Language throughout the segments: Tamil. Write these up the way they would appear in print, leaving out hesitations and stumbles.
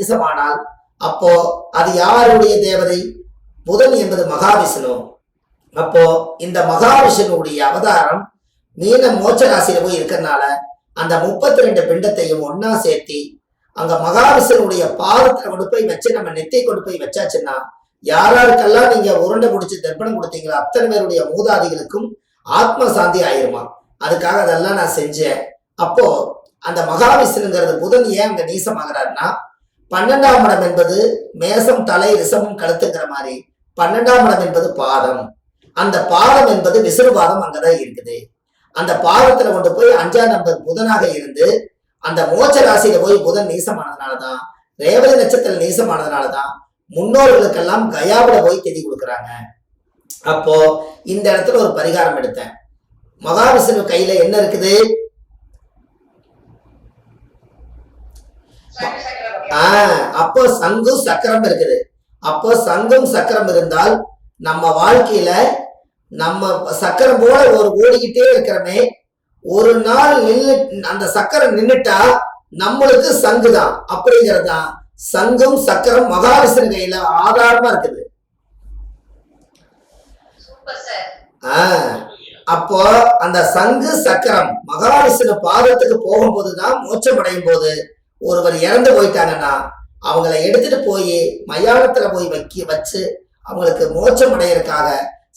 நீசமானால் அப்போ அது யாருடைய தேவதை? புதன் என்பது மகாவிஷ்ணு. அப்போ இந்த மகாவிஷ்ணுடைய அவதாரம் மீன மோட்ச ராசியில போய் இருக்கிறதுனால அந்த 32 பிண்டத்தையும் ஒன்னா சேர்த்தி அங்க மகாவிஷ்ணுடைய பாதத்துல கொண்டு போய் வச்சு நம்ம நெத்தை கொண்டு போய் வச்சாச்சுன்னா யாராருக்கெல்லாம் நீங்க உருண்டை முடிச்சு தர்ப்பணம் கொடுத்தீங்களோ அத்தனை பேருடைய மூதாதிகளுக்கும் ஆத்ம சாந்தி ஆயிருமா. அதுக்காக அதெல்லாம் நான் செஞ்சேன். அப்போ அந்த மகாவிஷ்ணுங்கிறது புதன் ஏன் அங்க நீசமாகிறாருன்னா 12ஆம் இடம் என்பது மேசம் தலை ரிஷமும் கழுத்துங்கிற மாதிரி 12ஆம் இடம் என்பது பாதம். அந்த பாதம் என்பது விசுறுபாதம் அங்கதான் இருக்குது. அந்த பாதத்துல கொண்டு போய் 5ஆம் நம்பர் புதனாக இருந்து அந்த மோட்ச ராசியில போய் புதன் நீசமானதுனாலதான், ரேவதி நட்சத்திரம் நீசமானதுனாலதான் முன்னோர்களுக்கெல்லாம் கயாவில போய் திதி கொடுக்குறாங்க. அப்போ இந்த இடத்துல ஒரு பரிகாரம் எடுத்தேன். மகாவிஷ்ணு கையில என்ன இருக்குது? அப்போ சங்கு சக்கரம் இருக்குது. அப்போ சங்கும் சக்கரம் இருந்தால் நம்ம வாழ்க்கையில நம்ம சக்கரம் போல ஒரு ஓடிக்கிட்டே இருக்கிறமே, ஒரு நாள் நின்று அந்த சக்கரம் நின்னுட்டா நம்மளுக்கு சங்கு தான் அப்படிங்கிறது தான். சங்கும் சக்கரம் மகாவிஷ்ணு கையில ஆதாரமா இருக்குது. அப்போ அந்த சங்கு சக்கரம் மகாவிஷ்ணு பாதத்துக்கு போகும்போதுதான் மோட்சம் அடையும் போது ஒருவர் இறந்து போயிட்டாங்கன்னா அவங்களை எடுத்துட்டு போய் மயானத்துல போய் வச்சு அவங்களுக்கு மோட்சம் அடையறதுக்காக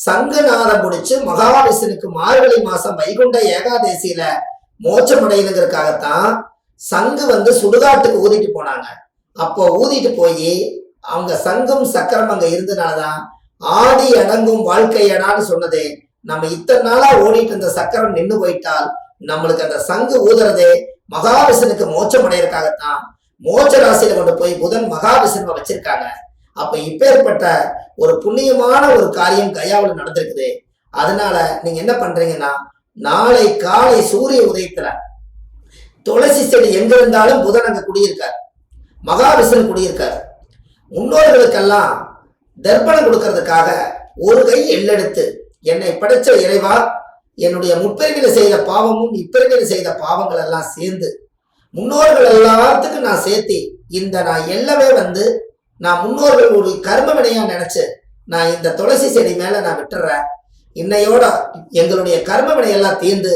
சங்குநாதம் முடிச்சு மகாவிஷ்ணுக்கு மார்கழி மாசம் வைகுண்ட ஏகாதேசியில மோட்சம் அடையணுங்கிறதுக்காகத்தான் சங்கு சுடுகாட்டுக்கு ஊதிட்டு போனாங்க. அப்போ ஊதிட்டு போய் அவங்க சங்கும் சக்கரம் அங்க இருந்தனாலதான் ஆடி அடங்கும் வாழ்க்கையடான்னு சொன்னதே. நம்ம இத்தனை நாளா ஓடிட்டு இருந்த சக்கரம் நின்று போயிட்டால் நம்மளுக்கு அந்த சங்கு ஊதுறதே மகாவிஷ்ணுக்கு மோட்சம் அடையறதுக்காகத்தான் மோட்ச ராசியில கொண்டு போய் புதன் மகாவிஷ்ணுவை வச்சிருக்காங்க. அப்ப இப்பேற்பட்ட ஒரு புண்ணியமான ஒரு காரியம் கயாவில் நடந்திருக்குது. அதனால நீங்க என்ன பண்றீங்கன்னா, நாளை காலை சூரிய உதயத்துல துளசி செடி எங்க இருந்தாலும் புதன் அங்க குடியிருக்கார், மகாவிஷ்ணு குடியிருக்கார். முன்னோர்களுக்கெல்லாம் தர்ப்பணம் கொடுக்கறதுக்காக ஒரு கை எள்ளெடுத்து, என்னை படைச்ச இறைவா, என்னுடைய முற்பிறவில செய்த பாவமும் இப்பிறவில செய்த பாவங்கள் எல்லாம் சேர்ந்து முன்னோர்கள் எல்லாத்துக்கும் நான் சேர்த்தி இந்த நான் எல்லாமே நான் முன்னோர்கள் ஒரு கர்ம வினையா நினைச்சு நான் இந்த துளசி செடி மேல நான் விட்டுறேன். இன்னையோட எங்களுடைய கர்ம வினையெல்லாம் தீர்ந்து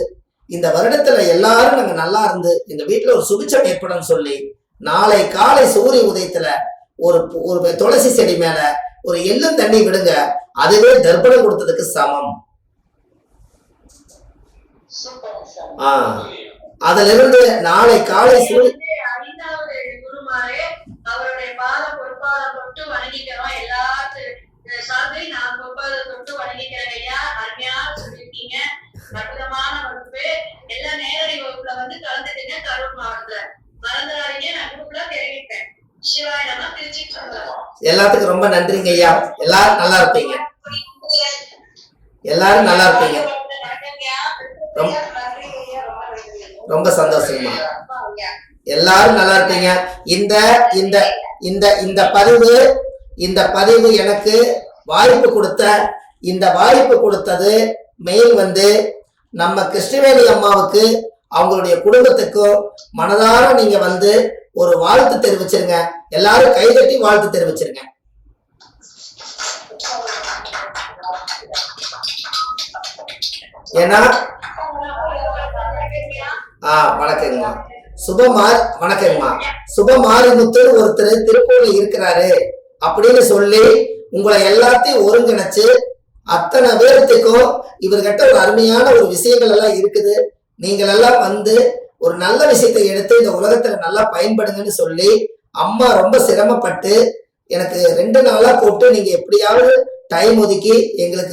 இந்த வருடத்துல எல்லாரும் நாங்க நல்லா இருந்து எங்க வீட்டுல ஒரு சுபிச்சம் ஏற்படும் சொல்லி நாளை காலை சூரிய உதயத்துல ஒரு துளசி செடி மேல ஒரு எள்ளும் தண்ணி விடுங்க. அதுவே தர்ப்பணம் கொடுத்ததுக்கு சமம். அதுல இருந்து நாளை காலை சூரிய அவருடைய பாத பொற்பாத தொட்டு வணங்கிக்கிறோம். எல்லாத்துக்கும் சார்ந்து நான் பொற்பாத தொட்டு வணங்கிக்கிறேன் ஐயா. அருமையா சொல்லிருக்கீங்க, அற்புதமான வகுப்பு. எல்லா நேரடி வகுப்புல கலந்துட்டீங்க. கரூர் மாவட்டத்துல மறந்துடாதீங்க, நான் குரூப்ல தெரிவிப்பேன். சிவாய் நம்ம திருச்சி எல்லாத்துக்கும் ரொம்ப நன்றிங்க ஐயா. எல்லாரும் நல்லா இருப்பீங்க, எல்லாரும் நல்லா இருப்பீங்க. ரொம்ப சந்தோஷமா, எல்லாரும் நல்லா இருப்பீங்க. இந்த பதிவு எனக்கு வாய்ப்பு கொடுத்தது மெயில் நம்ம கிருஷ்ணவேணி அம்மாவுக்கு அவங்களுடைய குடும்பத்துக்கும் மனதார நீங்க ஒரு வாழ்த்து தெரிவிச்சிருங்க. எல்லாரும் கைதட்டி வாழ்த்து தெரிவிச்சிருங்க. ஏன்னா வணக்கங்கம்மா, வணக்கங்கம்மா. சுபமாரிமுத்தர் ஒருத்தர் திருப்பூர்ல இருக்கிறாரு அப்படின்னு சொல்லி உங்களை எல்லாத்தையும் ஒருங்கிணைச்சு அத்தனை பேர்த்துக்கும் இவர்கிட்ட ஒரு அருமையான ஒரு விஷயங்கள் எல்லாம் இருக்குது, நீங்கள் எல்லாம் ஒரு நல்ல விஷயத்தை எடுத்து இந்த உலகத்துல நல்லா பயன்படுங்கன்னு சொல்லி அம்மா ரொம்ப சிரமப்பட்டு எனக்கு 2 நாளா போட்டு நீங்க எப்படியாவது டைம் ஒதுக்கி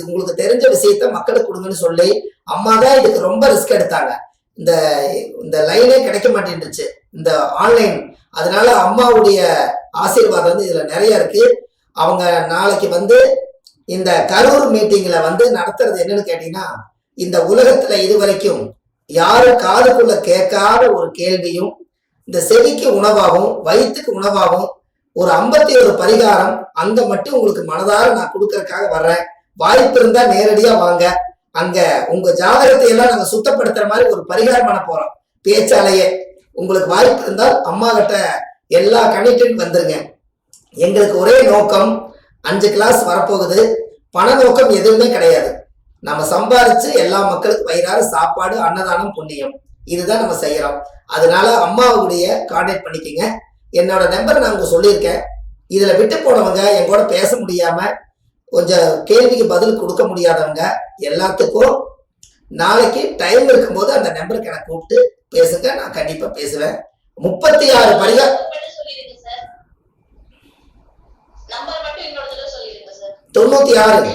உங்களுக்கு தெரிஞ்ச விஷயத்த மக்களுக்கு கொடுங்கன்னு சொல்லி அம்மா தான் இதுக்கு ரொம்ப ரிஸ்க் எடுத்தாங்க. இந்த லைனே கிடைக்க மாட்டேன்ருச்சு, இந்த ஆன்லைன். அதனால அம்மாவுடைய ஆசீர்வாதம் இதுல நிறைய இருக்கு. அவங்க நாளைக்கு இந்த கரூர் மீட்டிங்ல நடத்துறது என்னன்னு கேட்டீங்கன்னா, இந்த உலகத்துல இதுவரைக்கும் யாரும் காதுக்குள்ள கேட்காத ஒரு கேள்வியும், இந்த செவிக்கு உணவாகவும் வயிற்றுக்கு உணவாகவும் ஒரு 51 பரிகாரம் அங்க மட்டும் உங்களுக்கு மனதார நான் கொடுக்கறதுக்காக வர்றேன். வாய்ப்பு இருந்தா நேரடியா வாங்க. அங்க உங்க ஜாதகத்தை எல்லாம் நாங்க சுத்தப்படுத்துற மாதிரி ஒரு பரிகாரம் பண்ண போறோம் பேச்சாலேயே. உங்களுக்கு வாய்ப்பு இருந்தால் அம்மா கிட்ட எல்லா கமிட்மெண்ட் வந்துருங்க. எங்களுக்கு ஒரே நோக்கம், 5 கிளாஸ் வரப்போகுது. பண நோக்கம் எதுவுமே கிடையாது. நம்ம சம்பாதிச்சு எல்லா மக்களுக்கு வயிறார சாப்பாடு, அன்னதானம், புண்ணியம், இதுதான் நம்ம செய்யறோம். அதனால அம்மாவுடைய கான்டாக்ட் பண்ணிக்கங்க. என்னோட நம்பர் நான் உங்களுக்கு சொல்லியிருக்கேன். இதுல விட்டு போனவங்க, என் கூட பேச முடியாம கொஞ்சம் கேள்விக்கு பதில் கொடுக்க முடியாதவங்க எல்லாத்துக்கும் நாளைக்கு டைம் இருக்கும்போது அந்த நம்பருக்கு எனக்கு கூப்பிட்டு பேசுங்க. நான் கண்டிப்பா பேசுவேன். 36 பரிகாரம் 96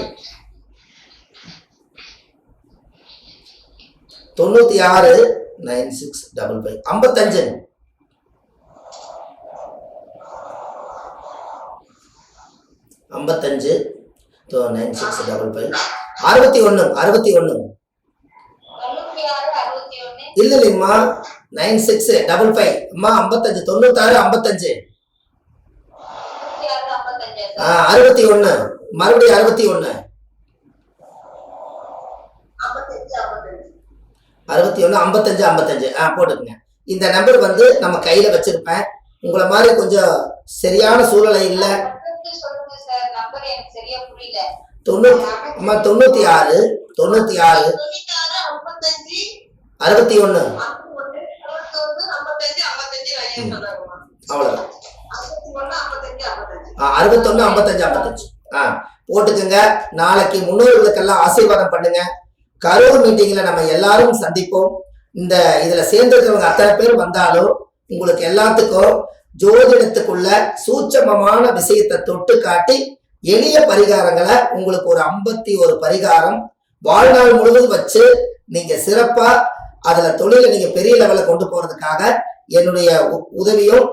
96 9655 55 55 9655 61 61 இல்லைம்மா 9655 அம்மா 55 96 55 61 மறுபடியும் 61 55 55 போட்டுக்குங்க. இந்த நம்பர் வந்து நம்ம கையில வச்சிருப்பேன். உங்களை மாதிரி கொஞ்சம் சரியான சூழ்நிலை இல்ல. 96 96 61 அவ்வளவுதான். 61 55 55 போட்டுக்குங்க. நாளைக்கு முன்னோர்களுக்கெல்லாம் ஆசீர்வாதம் பண்ணுங்க. கரூர் மீட்டிங்ல நம்ம எல்லாரும் சந்திப்போம். இந்த இதுல சேர்ந்திருக்கிறவங்க அத்தனை பேர் வந்தாலும் உங்களுக்கு எல்லாத்துக்கும் ஜோதிடத்துக்குள்ள சூட்சமமான விஷயத்தை தொட்டு காட்டி எளிய பரிகாரங்களை உங்களுக்கு ஒரு 51 பரிகாரம் வாழ்நாள் முழுவதும் வச்சு நீங்க சிறப்பா அதுல தொழிலை நீங்க பெரிய லெவல்ல கொண்டு போறதுக்காக என்னுடைய உதவியும்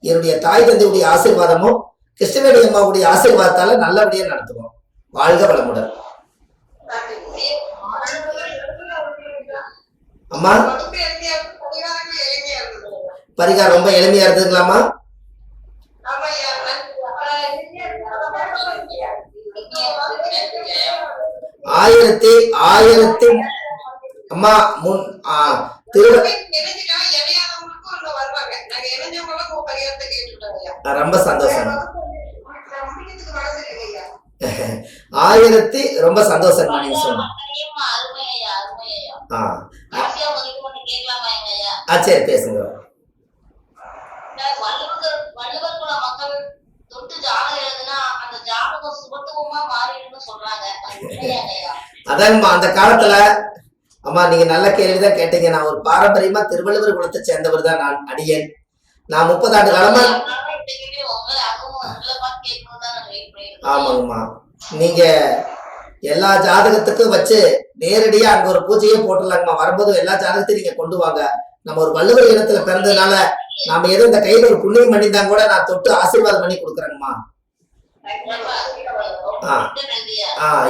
என்னுடைய தாய் தந்தையுடைய ஆசீர்வாதமும் கிருஷ்ணவேணி அம்மாவுடைய ஆசீர்வாதத்தால நல்லபடியா நடத்துவோம். வாழ்க வளமுடன். அம்மா பரிகாரம் ரொம்ப எளிமையா இருந்ததுங்களாமா? அம்மா ரொம்ப சந்தோஷம். ரொம்ப சந்தோஷம். நீங்க சொன்ன சரி பேசுங்க. அதாங்கம்மா அந்த காலத்துல அம்மா நீங்க நல்ல கேள்விதான் கேட்டீங்க. நான் ஒரு பாரம்பரியமா திருவள்ளுவர் குலத்தை சேர்ந்தவர் தான் நான் அடியேன். நான் 30 ஆண்டு காலமா ஆமாங்கம்மா நீங்க எல்லா ஜாதகத்துக்கும் வச்சு நேரடியா அங்க ஒரு பூஜையே போட்டுடலாங்கம்மா. வரும்போது எல்லா ஜாதகத்தையும் நீங்க கொண்டு வாங்க. நம்ம ஒரு வள்ளுவர் இனத்துல பிறந்ததுனால நாம ஏதோ இந்த கையில ஒரு புண்ணியம் பண்ணிதான் கூட நான் தொட்டு ஆசீர்வாதம் பண்ணி கொடுக்குறேங்கம்மா.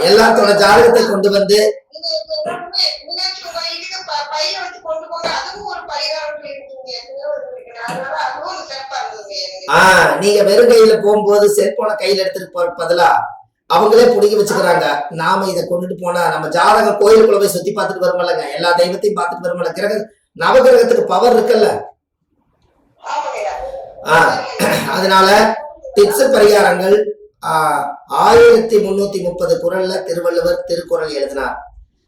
எல்லாத்தோட ஜாதகத்தை கொண்டு வந்து நீங்க வெறும் கையில போகும்போது செல்போனை கையில எடுத்துட்டு போற பதிலா அவங்களே புடிக்க வச்சுக்கிறாங்க. நாம இதை கொண்டுட்டு போனா நம்ம ஜாதகம் கோயிலுக்குள்ள போய் சுத்தி பார்த்துட்டு வருமல்லங்க, எல்லா தெய்வத்தையும் பார்த்துட்டு வருமல்ல. கிரக நவகிரகத்துக்கு பவர் இருக்குல்ல. அதனால டிப்ஸ் பரிகாரங்கள் 1330 குறள்ல திருவள்ளுவர் திருக்குறள் எழுதினார்.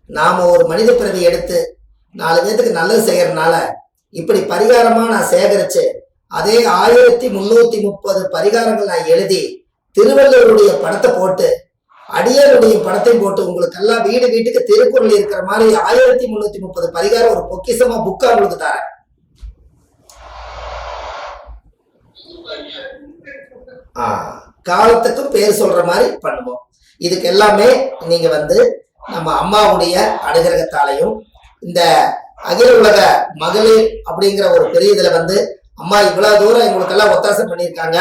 நாம ஒரு மனித பிறவி எடுத்து 4 பேத்துக்கு நல்லது செய்யறதுனால இப்படி பரிகாரமா நான் சேகரிச்சு அதே 1330 பரிகாரங்கள் நான் எழுதி திருவள்ளுவருடைய படத்தை போட்டு அடியாருடைய படத்தை போட்டு உங்களுக்கு எல்லாம் வீடு வீட்டுக்கு திருக்குறள் இருக்கிற மாதிரி 1330 பரிகாரம் ஒரு பொக்கிஷமா புக்கா உங்களுக்கு தரேன். காலத்துக்கும் பேர் சொல்ற மாதிரி பண்ணுவோம். இதுக்கு எல்லாமே நீங்க வந்து நம்ம அம்மாவுடைய அனுகிரகத்தாலையும் இந்த அகில உலக மகளிர் அப்படிங்கிற ஒரு பெரிய இதுல வந்து அம்மா இவ்வளவு தூரம் எங்களுக்கு எல்லாம் ஒத்தாசை பண்ணியிருக்காங்க.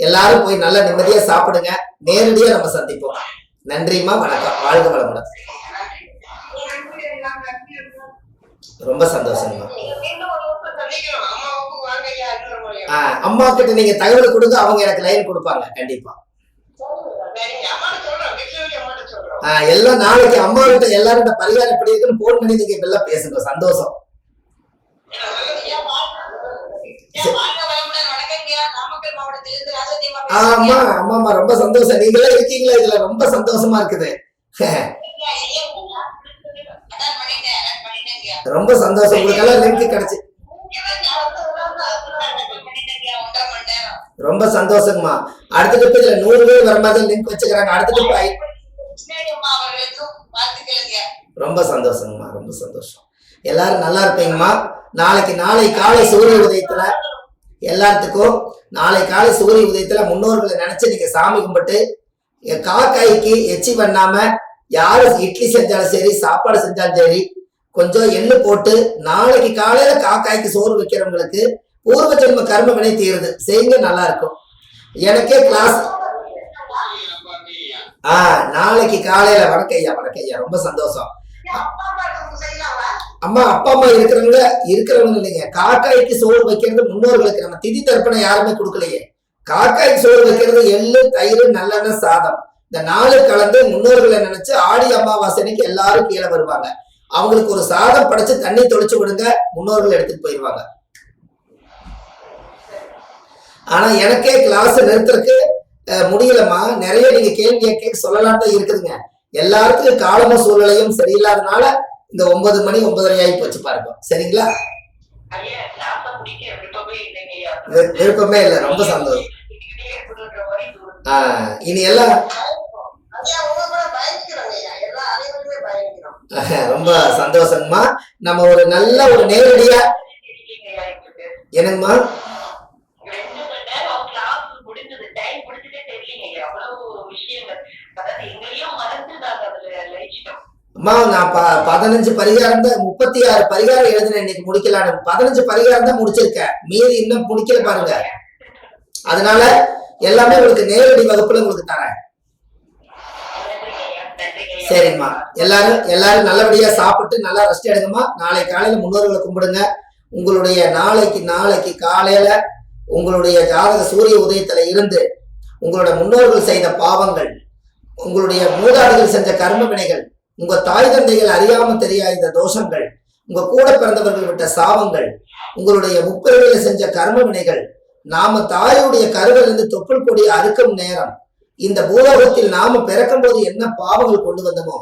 எல்லாரும் போய் நல்லா நிம்மதியா சாப்பிடுங்க. நேரடியா நம்ம சந்திப்போம். நன்றிம்மா, வணக்கம். வாழ்க வளமுடன். ரொம்ப சந்தோஷம்மா. அம்மா கிட்ட நீங்க தகவல் கொடுங்க, அவங்க எனக்கு லைன் கொடுப்பாங்க கண்டிப்பா. எல்லாம் நாளைக்கு அம்மா கிட்ட எல்லாரும் பரிகாரம் எப்படி இருக்குன்னு போன் பண்ணி நீங்க எல்லாம் பேசுங்க. சந்தோஷம். ஆமா ஆமாமா, ரொம்ப சந்தோஷம். நீங்களே இருக்கீங்களா இதுல, ரொம்ப சந்தோஷமா இருக்குது. ரொம்ப சந்தோஷம். உங்களுக்கெல்லாம் லிங்க் கிடைச்சு ரொம்ப சந்தோஷங்கம்மா. அடுத்த டிப் இதுல 100 பேர் வர மாதிரி லிங்க் வச்சுக்கிறாங்க. அடுத்த டிப் ரொம்ப சந்தோஷங்கம்மா, ரொம்ப சந்தோஷம். எல்லாரும் நல்லா இருப்பீங்கம்மா. நாளை காலை சூரிய உதயத்துல எல்லாத்துக்கும் நாளை காலை சூரிய உதயத்துல முன்னோர்களை நினைச்சு நீங்க சாமி கும்பிட்டு காக்காய்க்கு எச்சி பண்ணாம யாரு இட்லி செஞ்சாலும் சரி, சாப்பாடு செஞ்சாலும் சரி, கொஞ்சம் எள்ளு போட்டு நாளைக்கு காலையில காக்காய்க்கு சோறு வைக்கிறவங்களுக்கு பூர்வ ஜென்ம கர்ம வினை தீருது செய்யுங்க, நல்லா இருக்கும். எனக்கே கிளாஸ் நாளைக்கு காலையில வணக்கையா ரொம்ப சந்தோஷம். அம்மா அப்பா அம்மா இருக்கிறவங்க இல்லைங்க. காக்காய்க்கு சோறு வைக்கிறது முன்னோர்களுக்கு. நம்ம திதி தர்ப்பணம் யாருமே கொடுக்கலையே. காக்காய்க்கு சோறு வைக்கிறது எள்ளு, தயிர், நல்லெண்ணெய், சாதம், இந்த 4 கலந்து முன்னோர்களை நினைச்சு ஆடி அமாவாசைக்கு எல்லாரும் கீழே வருவாங்க. அவங்களுக்கு ஒரு சாதம் படைச்சு தண்ணி தொளிச்சு விடுங்க, முன்னோர்கள் எடுத்துட்டு போயிடுவாங்க. ஆனா எனக்கே கிளாஸ் நிறுத்துறதுக்கு முடியலம்மா. நிறைய நீங்க கேள்வி கேட்க சொல்லலாம் தான் இருக்குதுங்க. எல்லாத்துக்கும் காலமும் சூழ்நிலையும் சரியில்லாதனால இந்த 9 மணி 9:30 ஆகி போச்சு பாருங்க. சரிங்களா? விருப்பமே இல்லை. ரொம்ப சந்தோஷம். இனி எல்லாம் ரொம்ப சந்தோஷங்கம்மா. நம்ம ஒரு நல்ல ஒரு நேரடியா என்னங்கம்மா அம்மா, நான் 15 பரிகாரம் தான் 36 பரிகாரம் எழுதுனேன். இன்னைக்கு முடிக்கலான்னு 15 பரிகாரம் தான் முடிச்சிருக்கேன். மீதி இன்னும் முடிக்கல பாருங்க. அதனால எல்லாமே உங்களுக்கு நேரடி வகுப்புல உங்களுக்கு தரேன். சரிங்கம்மா. எல்லாரும் நல்லபடியா சாப்பிட்டு நல்லா ரெஸ்ட் எடுங்கம்மா. நாளை காலையில முன்னோர்களை கும்பிடுங்க. உங்களுடைய நாளைக்கு காலையில உங்களுடைய ஜாதக சூரிய உதயத்துல இருந்து உங்களோட முன்னோர்கள் செய்த பாவங்கள், உங்களுடைய மூதாதைகள் செஞ்ச கர்ம வினைகள், உங்க தாய் தந்தைகள் அறியாம தெரியாத தோஷங்கள், உங்க கூட பிறந்தவர்கள் விட்ட சாபங்கள், உங்களுடைய முப்பிறவில செஞ்ச கர்ம வினைகள், நாம தாயுடைய கருவிலிருந்து தொப்புள் கொடி அறுக்கும் நேரம், இந்த பூலோகத்தில் நாம பிறக்கும் போது என்ன பாவங்கள் கொண்டு வந்தோமோ